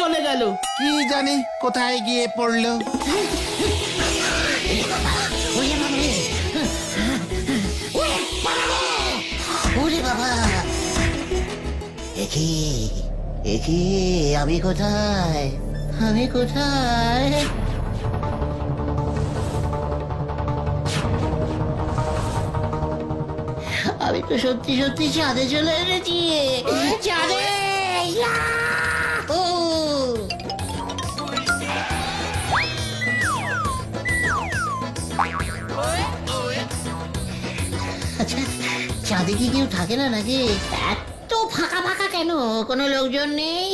চলে গেল। কি জানি কোথায় গিয়ে পড়লো। ওরে বাবা, একি একি, আমি কোথায়, আমি কোথায়? আমি তো সত্যি সত্যি চাঁদে চলে এসেছি। চাঁদে, ইয়াহু! আচ্ছা, চাঁদে কি কেউ থাকে না নাকি? এত ফাঁকা ফাঁকা কেন? কোনো লোকজন নেই?